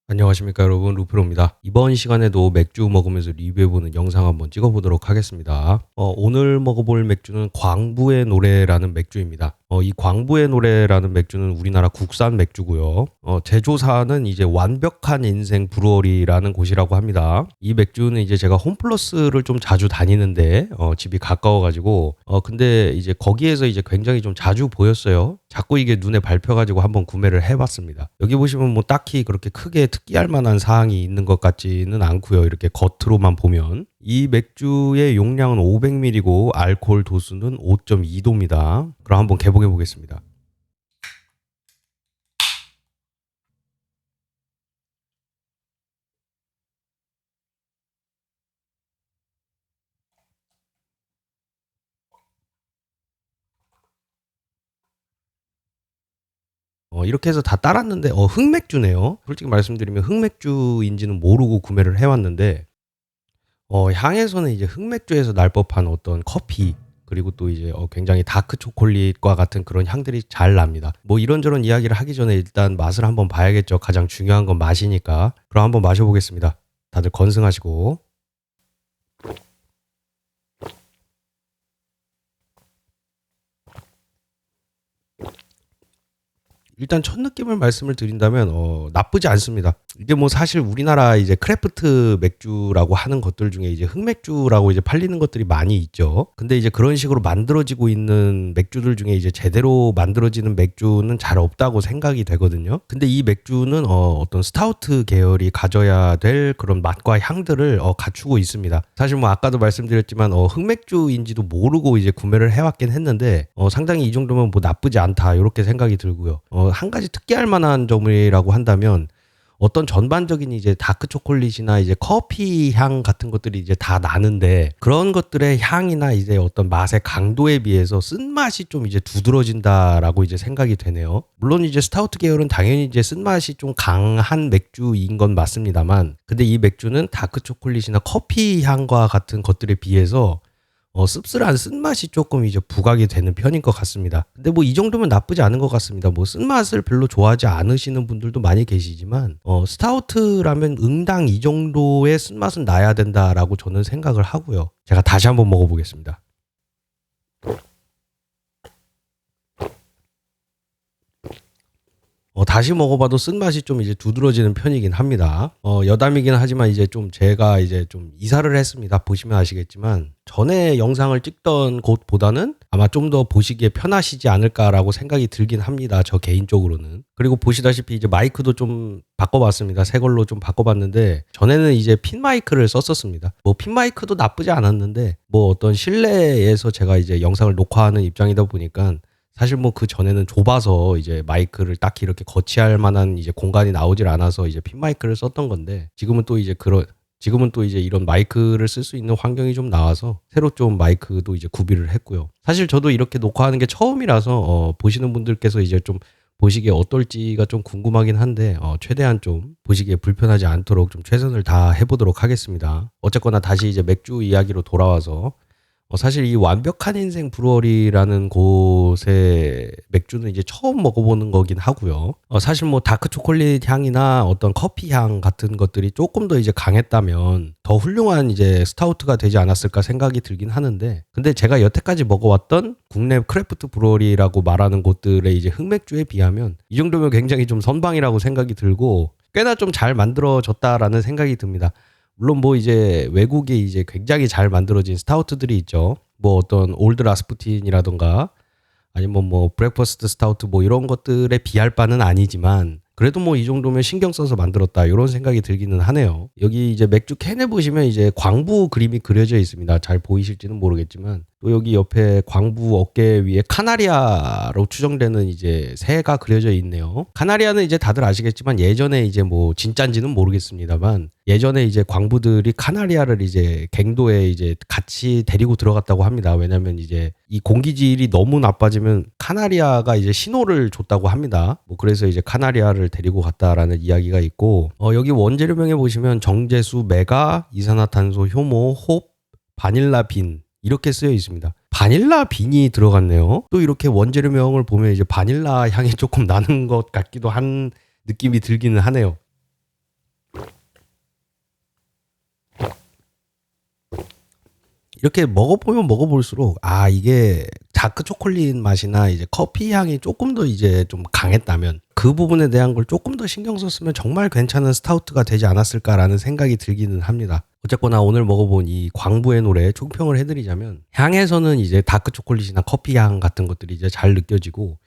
안녕하십니까 여러분, 루프로입니다. 이번 시간에도 맥주 먹으면서 리뷰해보는 영상 한번 찍어보도록 하겠습니다. 오늘 먹어볼 맥주는 광부의 노래라는 맥주입니다. 이 광부의 노래라는 맥주는 우리나라 국산 맥주고요. 제조사는 이제 완벽한 인생 브루어리라는 곳이라고 합니다. 이 맥주는 이제 제가 홈플러스를 좀 자주 다니는데 집이 가까워가지고 근데 이제 거기에서 이제 굉장히 좀 자주 보였어요. 자꾸 이게 눈에 밟혀가지고 한번 구매를 해봤습니다. 여기 보시면 뭐 딱히 그렇게 크게 특이할 만한 사항이 있는 것 같지는 않고요. 이렇게 겉으로만 보면 이 맥주의 용량은 500ml고 알코올 도수는 5.2도입니다. 그럼 한번 개봉해 보겠습니다. 이렇게 해서 다 따랐는데 흑맥주네요. 솔직히 말씀드리면 흑맥주인지는 모르고 구매를 해왔는데 향에서는 이제 흑맥주에서 날 법한 어떤 커피 그리고 또 이제 굉장히 다크 초콜릿과 같은 그런 향들이 잘 납니다. 뭐 이런저런 이야기를 하기 전에 일단 맛을 한번 봐야겠죠. 가장 중요한 건 맛이니까. 그럼 한번 마셔보겠습니다. 다들 건승하시고. 일단 첫 느낌을 말씀을 드린다면 나쁘지 않습니다. 이게 뭐 사실 우리나라 이제 크래프트 맥주라고 하는 것들 중에 이제 흑맥주라고 이제 팔리는 것들이 많이 있죠. 근데 이제 그런 식으로 만들어지고 있는 맥주들 중에 이제 제대로 만들어지는 맥주는 잘 없다고 생각이 되거든요. 근데 이 맥주는 어떤 스타우트 계열이 가져야 될 그런 맛과 향들을 갖추고 있습니다. 사실 뭐 아까도 말씀드렸지만 흑맥주인지도 모르고 이제 구매를 해왔긴 했는데 상당히 이 정도면 뭐 나쁘지 않다 이렇게 생각이 들고요. 한 가지 특이할 만한 점이라고 한다면 어떤 전반적인 이제 다크 초콜릿이나 이제 커피 향 같은 것들이 이제 다 나는데 그런 것들의 향이나 이제 어떤 맛의 강도에 비해서 쓴맛이 좀 이제 두드러진다라고 이제 생각이 되네요. 물론 이제 스타우트 계열은 당연히 이제 쓴맛이 좀 강한 맥주인 건 맞습니다만 근데 이 맥주는 다크 초콜릿이나 커피 향과 같은 것들에 비해서 씁쓸한 쓴맛이 조금 이제 부각이 되는 편인 것 같습니다. 근데 뭐 이 정도면 나쁘지 않은 것 같습니다. 뭐 쓴맛을 별로 좋아하지 않으시는 분들도 많이 계시지만 스타우트라면 응당 이 정도의 쓴맛은 나야 된다라고 저는 생각을 하고요. 제가 다시 한번 먹어보겠습니다. 다시 먹어봐도 쓴맛이 좀 이제 두드러지는 편이긴 합니다. 여담이긴 하지만 이제 좀 제가 이제 좀 이사를 했습니다. 보시면 아시겠지만 전에 영상을 찍던 곳보다는 아마 좀 더 보시기에 편하시지 않을까라고 생각이 들긴 합니다. 저 개인적으로는. 그리고 보시다시피 이제 마이크도 좀 바꿔봤습니다. 새 걸로 좀 바꿔봤는데 전에는 이제 핀 마이크를 썼었습니다. 뭐 핀 마이크도 나쁘지 않았는데 뭐 어떤 실내에서 제가 이제 영상을 녹화하는 입장이다 보니까 사실 뭐 그 전에는 좁아서 이제 마이크를 딱히 이렇게 거치할 만한 이제 공간이 나오질 않아서 이제 핀 마이크를 썼던 건데 지금은 또 이제 이런 마이크를 쓸 수 있는 환경이 좀 나와서 새로 좀 마이크도 이제 구비를 했고요. 사실 저도 이렇게 녹화하는 게 처음이라서 보시는 분들께서 이제 좀 보시기에 어떨지가 좀 궁금하긴 한데 최대한 좀 보시기에 불편하지 않도록 좀 최선을 다해 보도록 하겠습니다. 어쨌거나 다시 이제 맥주 이야기로 돌아와서 사실 이 완벽한 인생 브루어리라는 곳의 맥주는 이제 처음 먹어보는 거긴 하고요. 사실 뭐 다크 초콜릿 향이나 어떤 커피 향 같은 것들이 조금 더 이제 강했다면 더 훌륭한 이제 스타우트가 되지 않았을까 생각이 들긴 하는데 근데 제가 여태까지 먹어왔던 국내 크래프트 브루어리라고 말하는 곳들의 이제 흑맥주에 비하면 이 정도면 굉장히 좀 선방이라고 생각이 들고 꽤나 좀 잘 만들어졌다라는 생각이 듭니다. 물론 뭐 이제 외국에 이제 굉장히 잘 만들어진 스타우트들이 있죠. 뭐 어떤 올드 라스푸틴이라던가 아니면 뭐 브렉퍼스트 스타우트 뭐 이런 것들에 비할 바는 아니지만 그래도 뭐 이 정도면 신경 써서 만들었다 이런 생각이 들기는 하네요. 여기 이제 맥주 캔에 보시면 이제 광부 그림이 그려져 있습니다. 잘 보이실지는 모르겠지만 또 여기 옆에 광부 어깨 위에 카나리아로 추정되는 이제 새가 그려져 있네요. 카나리아는 이제 다들 아시겠지만 예전에 이제 뭐 진짠지는 모르겠습니다만 예전에 이제 광부들이 카나리아를 이제 갱도에 이제 같이 데리고 들어갔다고 합니다. 왜냐면 이제 이 공기질이 너무 나빠지면 카나리아가 이제 신호를 줬다고 합니다. 뭐 그래서 이제 카나리아를 데리고 갔다라는 이야기가 있고 여기 원재료명에 보시면 정제수, 메가, 이산화탄소, 효모, 홉, 바닐라 빈 이렇게 쓰여 있습니다. 바닐라 빈이 들어갔네요. 또 이렇게 원재료명을 보면 이제 바닐라 향이 조금 나는 것 같기도 한 느낌이 들기는 하네요. 이렇게 먹어보면 먹어볼수록 이게 다크 초콜릿 맛이나 이제 커피 향이 조금 더 이제 좀 강했다면 그 부분에 대한 걸 조금 더 신경 썼으면 정말 괜찮은 스타우트가 되지 않았을까라는 생각이 들기는 합니다. 어쨌거나 오늘 먹어본 이 광부의 노래 총평을 해드리자면, 향에서는 이제 다크 초콜릿이나 커피 향 같은 것들이 이제 잘 느껴지고,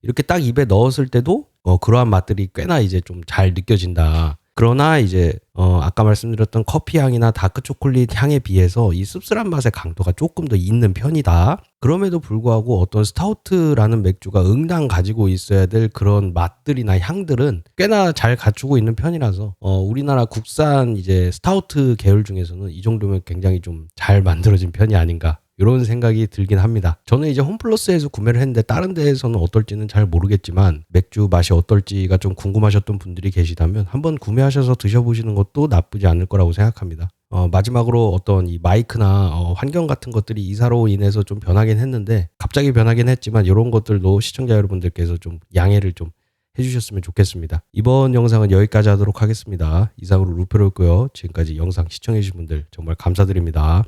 이렇게 딱 입에 넣었을 때도 그러한 맛들이 꽤나 이제 좀 잘 느껴진다. 그러나 이제 아까 말씀드렸던 커피 향이나 다크 초콜릿 향에 비해서 이 씁쓸한 맛의 강도가 조금 더 있는 편이다. 그럼에도 불구하고 어떤 스타우트라는 맥주가 응당 가지고 있어야 될 그런 맛들이나 향들은 꽤나 잘 갖추고 있는 편이라서 우리나라 국산 이제 스타우트 계열 중에서는 이 정도면 굉장히 좀 잘 만들어진 편이 아닌가, 이런 생각이 들긴 합니다. 저는 이제 홈플러스에서 구매를 했는데 다른 데에서는 어떨지는 잘 모르겠지만 맥주 맛이 어떨지가 좀 궁금하셨던 분들이 계시다면 한번 구매하셔서 드셔보시는 것도 나쁘지 않을 거라고 생각합니다. 마지막으로 어떤 이 마이크나 환경 같은 것들이 이사로 인해서 좀 변하긴 했는데, 갑자기 변하긴 했지만 이런 것들도 시청자 여러분들께서 좀 양해를 좀 해주셨으면 좋겠습니다. 이번 영상은 여기까지 하도록 하겠습니다. 이상으로 루페로였고요. 지금까지 영상 시청해주신 분들 정말 감사드립니다.